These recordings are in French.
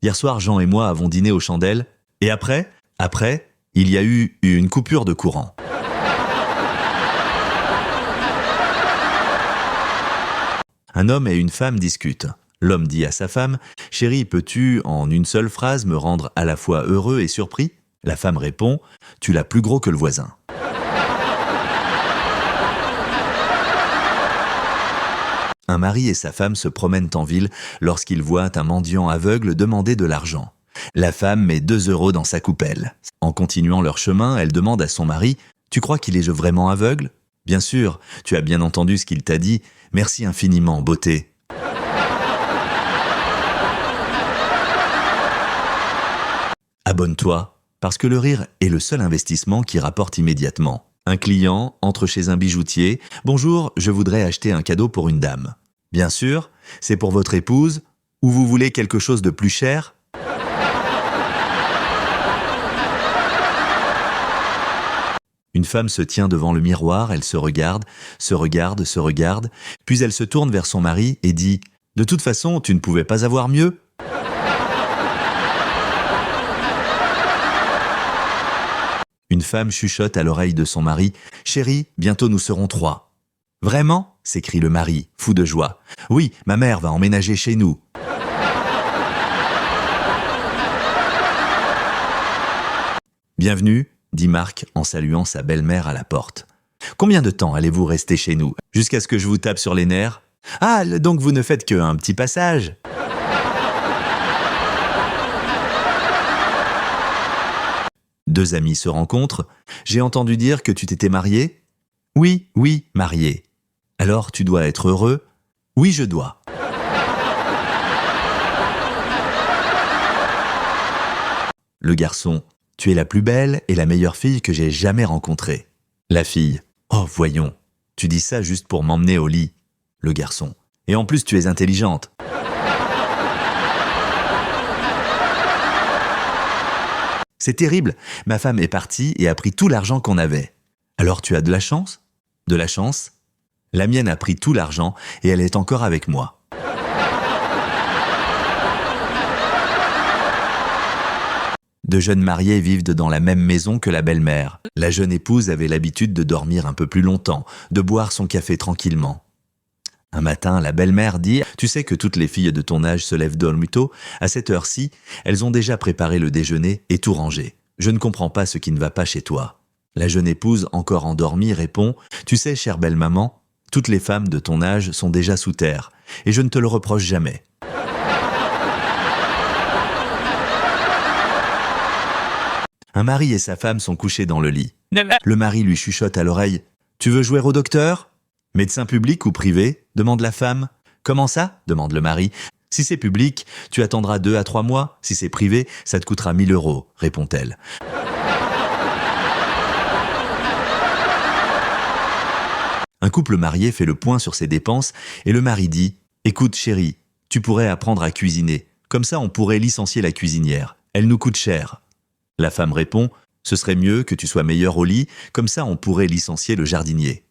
Hier soir, Jean et moi avons dîné aux chandelles. Et après, il y a eu une coupure de courant. Un homme et une femme discutent. L'homme dit à sa femme « Chérie, peux-tu, en une seule phrase, me rendre à la fois heureux et surpris ?» La femme répond « Tu l'as plus gros que le voisin. » Un mari et sa femme se promènent en ville lorsqu'ils voient un mendiant aveugle demander de l'argent. La femme met 2 € dans sa coupelle. En continuant leur chemin, elle demande à son mari « Tu crois qu'il est vraiment aveugle ? Bien sûr, tu as bien entendu ce qu'il t'a dit. Merci infiniment, beauté. » Abonne-toi, parce que le rire est le seul investissement qui rapporte immédiatement. Un client entre chez un bijoutier. « Bonjour, je voudrais acheter un cadeau pour une dame. » Bien sûr, c'est pour votre épouse, ou vous voulez quelque chose de plus cher ? Une femme se tient devant le miroir, elle se regarde, puis elle se tourne vers son mari et dit « De toute façon, tu ne pouvais pas avoir mieux ?» Une femme chuchote à l'oreille de son mari « Chérie, bientôt nous serons 3. » « Vraiment ?» s'écrie le mari, fou de joie. « Oui, ma mère va emménager chez nous. » « Bienvenue » dit Marc en saluant sa belle-mère à la porte. « Combien de temps allez-vous rester chez nous ? Jusqu'à ce que je vous tape sur les nerfs ? Ah, donc vous ne faites qu'un petit passage ?» Deux amis se rencontrent. « J'ai entendu dire que tu t'étais marié ? » « Oui, marié. »« Alors tu dois être heureux ? » ?»« Oui, je dois. » Le garçon. « Tu es la plus belle et la meilleure fille que j'ai jamais rencontrée. » La fille. « Oh, voyons, tu dis ça juste pour m'emmener au lit. » Le garçon. « Et en plus, tu es intelligente. » C'est terrible, ma femme est partie et a pris tout l'argent qu'on avait. Alors tu as de la chance ? De la chance ? La mienne a pris tout l'argent et elle est encore avec moi. Deux jeunes mariés vivent dans la même maison que la belle-mère. La jeune épouse avait l'habitude de dormir un peu plus longtemps, de boire son café tranquillement. Un matin, la belle-mère dit « Tu sais que toutes les filles de ton âge se lèvent dormir tôt. À cette heure-ci, elles ont déjà préparé le déjeuner et tout rangé. Je ne comprends pas ce qui ne va pas chez toi. » La jeune épouse, encore endormie, répond « Tu sais, chère belle-maman, toutes les femmes de ton âge sont déjà sous terre, et je ne te le reproche jamais. » Un mari et sa femme sont couchés dans le lit. Le mari lui chuchote à l'oreille « Tu veux jouer au docteur ? » « Médecin public ou privé ? Demande la femme. « Comment ça ? Demande le mari. « Si c'est public, tu attendras 2 à 3 mois. Si c'est privé, ça te coûtera 1 000 €, répond-elle. Un couple marié fait le point sur ses dépenses et le mari dit « Écoute chérie, tu pourrais apprendre à cuisiner. Comme ça, on pourrait licencier la cuisinière. Elle nous coûte cher. » La femme répond « Ce serait mieux que tu sois meilleur au lit. Comme ça, on pourrait licencier le jardinier. »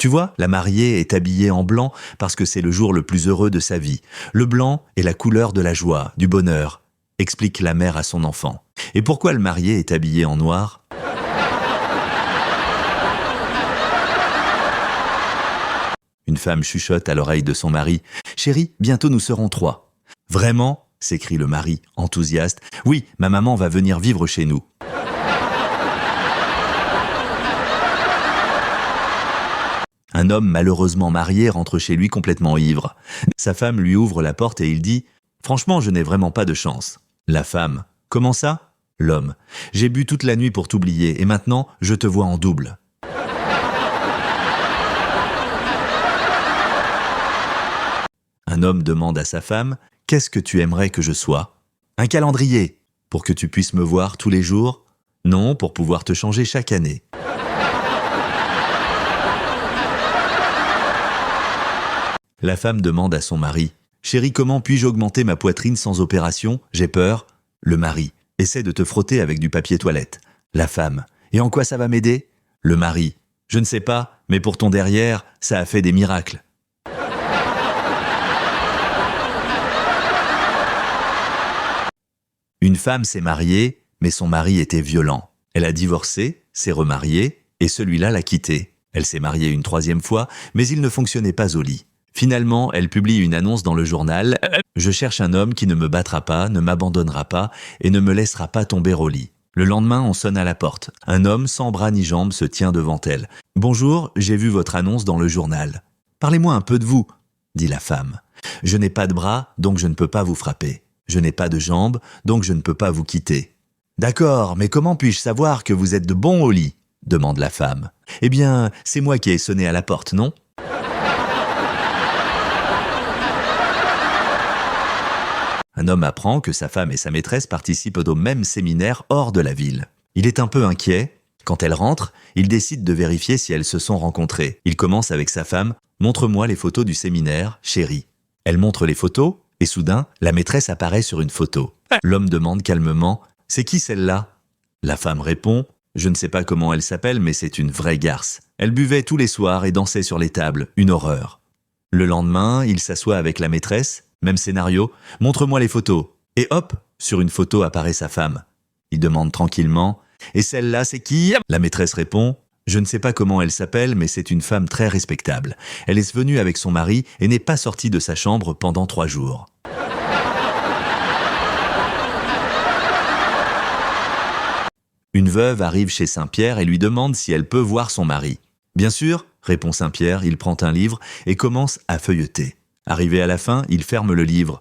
Tu vois, la mariée est habillée en blanc parce que c'est le jour le plus heureux de sa vie. Le blanc est la couleur de la joie, du bonheur, explique la mère à son enfant. Et pourquoi le marié est habillé en noir ? Une femme chuchote à l'oreille de son mari. « Chérie, bientôt nous serons 3. »« Vraiment ?» s'écrie le mari, enthousiaste. « Oui, ma maman va venir vivre chez nous. » Un homme malheureusement marié rentre chez lui complètement ivre. Sa femme lui ouvre la porte et il dit « Franchement, je n'ai vraiment pas de chance. » La femme « Comment ça ?» L'homme « J'ai bu toute la nuit pour t'oublier et maintenant, je te vois en double. » Un homme demande à sa femme « Qu'est-ce que tu aimerais que je sois ?»« Un calendrier. Pour que tu puisses me voir tous les jours ? Non, pour pouvoir te changer chaque année. » La femme demande à son mari « Chérie, comment puis-je augmenter ma poitrine sans opération ? J'ai peur. » Le mari « Essaie de te frotter avec du papier toilette. » La femme « Et en quoi ça va m'aider ? » Le mari « Je ne sais pas, mais pour ton derrière, ça a fait des miracles. » Une femme s'est mariée, mais son mari était violent. Elle a divorcé, s'est remariée, et celui-là l'a quittée. Elle s'est mariée une 3e fois, mais il ne fonctionnait pas au lit. Finalement, elle publie une annonce dans le journal « Je cherche un homme qui ne me battra pas, ne m'abandonnera pas et ne me laissera pas tomber au lit ». Le lendemain, on sonne à la porte. Un homme sans bras ni jambes se tient devant elle. « Bonjour, j'ai vu votre annonce dans le journal. »« Parlez-moi un peu de vous », dit la femme. « Je n'ai pas de bras, donc je ne peux pas vous frapper. Je n'ai pas de jambes, donc je ne peux pas vous quitter. »« D'accord, mais comment puis-je savoir que vous êtes de bon au lit ?» demande la femme. « Eh bien, c'est moi qui ai sonné à la porte, non ?» Un homme apprend que sa femme et sa maîtresse participent au même séminaire hors de la ville. Il est un peu inquiet. Quand elle rentre, il décide de vérifier si elles se sont rencontrées. Il commence avec sa femme « Montre-moi les photos du séminaire, chérie ». Elle montre les photos et soudain, la maîtresse apparaît sur une photo. L'homme demande calmement « C'est qui celle-là » La femme répond « Je ne sais pas comment elle s'appelle, mais c'est une vraie garce. Elle buvait tous les soirs et dansait sur les tables, une horreur. » Le lendemain, il s'assoit avec la maîtresse. Même scénario, montre-moi les photos. Et hop, sur une photo apparaît sa femme. Il demande tranquillement, et celle-là, c'est qui ? La maîtresse répond, je ne sais pas comment elle s'appelle, mais c'est une femme très respectable. Elle est venue avec son mari et n'est pas sortie de sa chambre pendant 3 jours. Une veuve arrive chez Saint-Pierre et lui demande si elle peut voir son mari. Bien sûr, répond Saint-Pierre, il prend un livre et commence à feuilleter. Arrivé à la fin, il ferme le livre.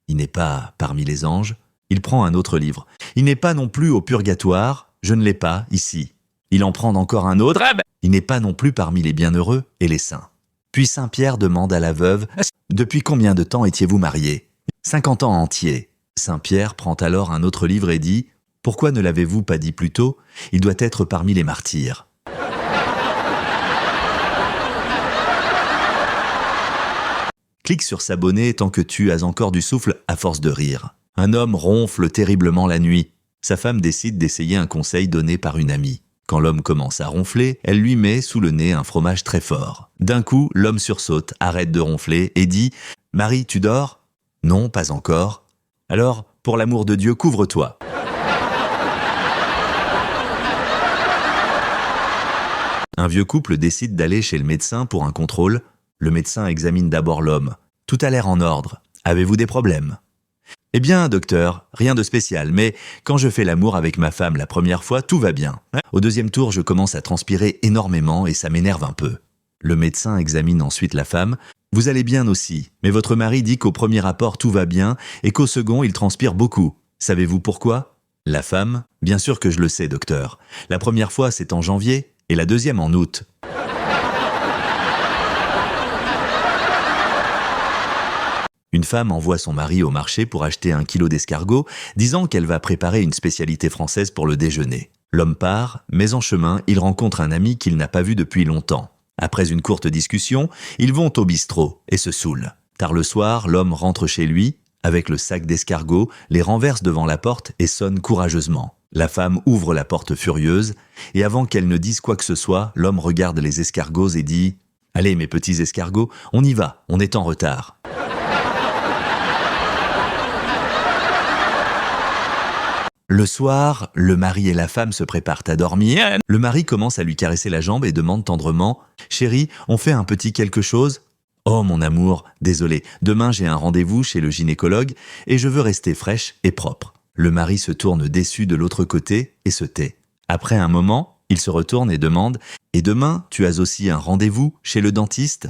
Il n'est pas parmi les anges. Il prend un autre livre. Il n'est pas non plus au purgatoire. Je ne l'ai pas ici. Il en prend encore un autre. Il n'est pas non plus parmi les bienheureux et les saints. Puis Saint-Pierre demande à la veuve « Depuis combien de temps étiez-vous mariés ?»« 50 ans entiers. » Saint-Pierre prend alors un autre livre et dit « Pourquoi ne l'avez-vous pas dit plus tôt ? Il doit être parmi les martyrs. » Clique sur s'abonner tant que tu as encore du souffle à force de rire. Un homme ronfle terriblement la nuit. Sa femme décide d'essayer un conseil donné par une amie. Quand l'homme commence à ronfler, elle lui met sous le nez un fromage très fort. D'un coup, l'homme sursaute, arrête de ronfler et dit « Marie, tu dors ?»« Non, pas encore. »« Alors, pour l'amour de Dieu, couvre-toi. » Un vieux couple décide d'aller chez le médecin pour un contrôle. Le médecin examine d'abord l'homme. Tout a l'air en ordre. Avez-vous des problèmes ? Eh bien, docteur, rien de spécial, mais quand je fais l'amour avec ma femme la première fois, tout va bien. Au 2e tour, je commence à transpirer énormément et ça m'énerve un peu. Le médecin examine ensuite la femme. Vous allez bien aussi, mais votre mari dit qu'au premier rapport, tout va bien et qu'au second, il transpire beaucoup. Savez-vous pourquoi ? La femme, bien sûr que je le sais, docteur. La première fois, c'est en janvier et la deuxième en août. Une femme envoie son mari au marché pour acheter 1 kilo d'escargots, disant qu'elle va préparer une spécialité française pour le déjeuner. L'homme part, mais en chemin, il rencontre un ami qu'il n'a pas vu depuis longtemps. Après une courte discussion, ils vont au bistrot et se saoulent. Tard le soir, l'homme rentre chez lui, avec le sac d'escargots, les renverse devant la porte et sonne courageusement. La femme ouvre la porte furieuse, et avant qu'elle ne dise quoi que ce soit, l'homme regarde les escargots et dit « Allez mes petits escargots, on y va, on est en retard. » Le soir, le mari et la femme se préparent à dormir. Le mari commence à lui caresser la jambe et demande tendrement « Chérie, on fait un petit quelque chose ?»« Oh mon amour, désolé, demain j'ai un rendez-vous chez le gynécologue et je veux rester fraîche et propre. » Le mari se tourne déçu de l'autre côté et se tait. Après un moment, il se retourne et demande « Et demain, tu as aussi un rendez-vous chez le dentiste ?»